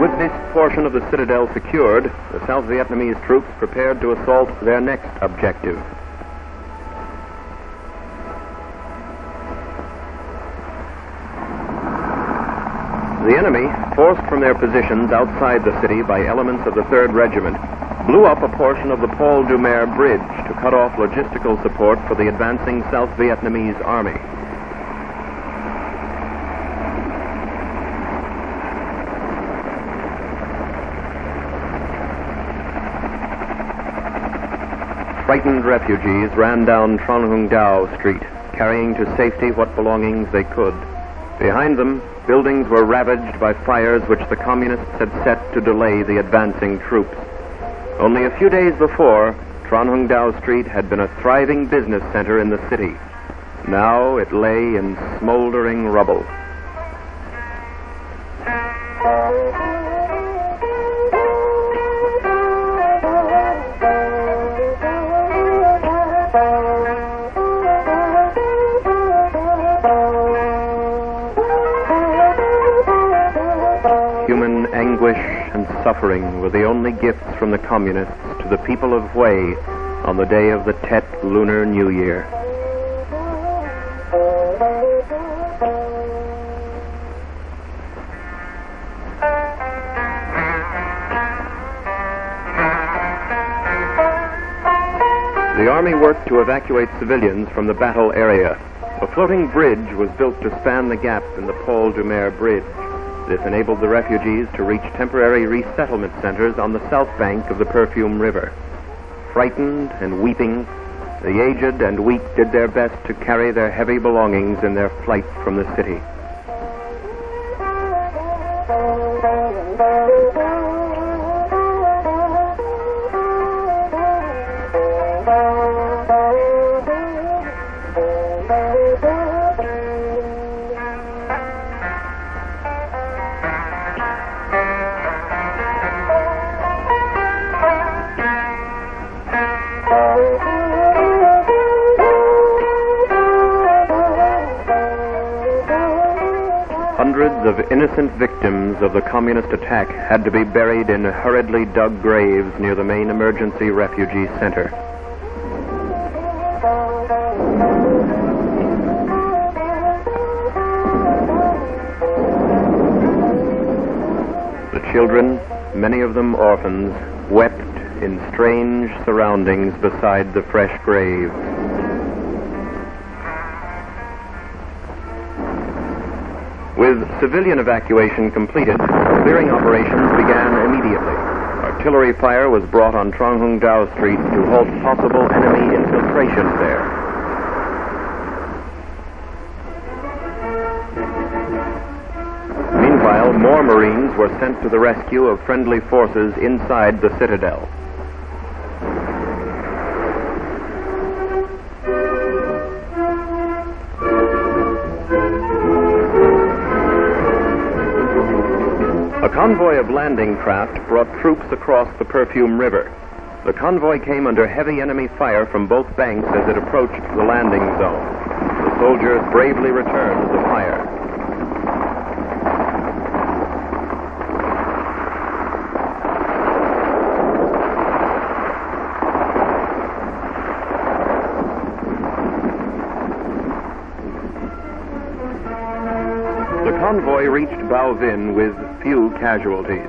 With this portion of the citadel secured, the South Vietnamese troops prepared to assault their next objective. The enemy, forced from their positions outside the city by elements of the 3rd Regiment, blew up a portion of the Paul Doumer Bridge to cut off logistical support for the advancing South Vietnamese army. Frightened refugees ran down Truong Tien Street, carrying to safety what belongings they could. Behind them, buildings were ravaged by fires which the communists had set to delay the advancing troops. Only a few days before, Truong Tien Street had been a thriving business center in the city. Now it lay in smoldering rubble. Human anguish and suffering were the only gifts from the communists to the people of Hue on the day of the Tet Lunar New Year. The army worked to evacuate civilians from the battle area. A floating bridge was built to span the gap in the Paul Doumer Bridge. This enabled the refugees to reach temporary resettlement centers on the south bank of the Perfume River. Frightened and weeping, the aged and weak did their best to carry their heavy belongings in their flight from the city. Hundreds of innocent victims of the communist attack had to be buried in hurriedly dug graves near the main emergency refugee center. The children, many of them orphans, wept in strange surroundings beside the fresh graves. With civilian evacuation completed, clearing operations began immediately. Artillery fire was brought on Truong Tien Street to halt possible enemy infiltration there. Meanwhile, more Marines were sent to the rescue of friendly forces inside the citadel. A convoy of landing craft brought troops across the Perfume River. The convoy came under heavy enemy fire from both banks as it approached the landing zone. The soldiers bravely returned the fire. The convoy reached Bao Vinh with few casualties.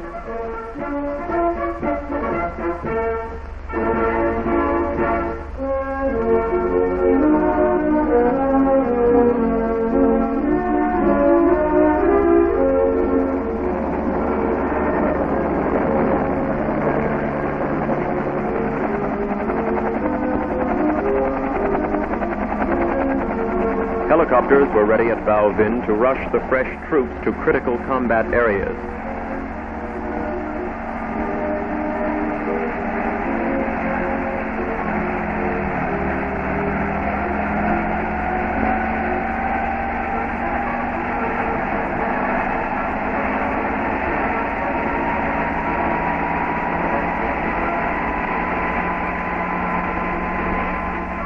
Helicopters were ready at Bao Vinh to rush the fresh troops to critical combat areas.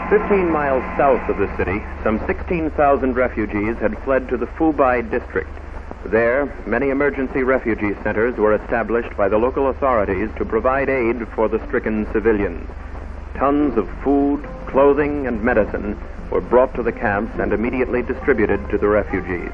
"15 miles south of the city, some 16,000 refugees had fled to the Phu Bai district. There, many emergency refugee centers were established by the local authorities to provide aid for the stricken civilians. Tons of food, clothing, and medicine were brought to the camps and immediately distributed to the refugees.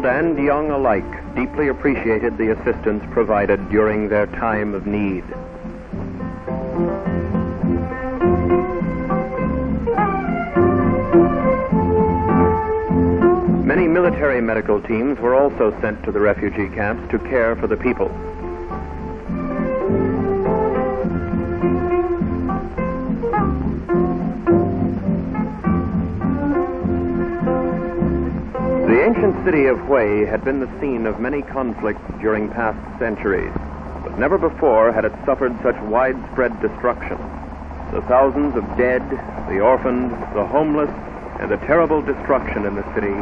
And young alike deeply appreciated the assistance provided during their time of need. Many military medical teams were also sent to the refugee camps to care for the people. The ancient city of Hue had been the scene of many conflicts during past centuries, but never before had it suffered such widespread destruction. The thousands of dead, the orphaned, the homeless, and the terrible destruction in the city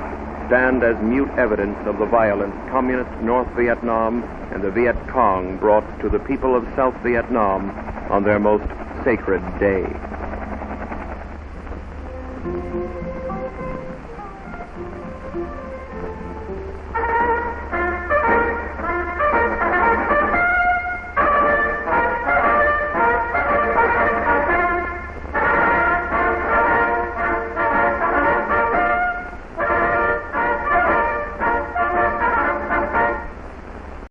stand as mute evidence of the violence Communist North Vietnam and the Viet Cong brought to the people of South Vietnam on their most sacred day.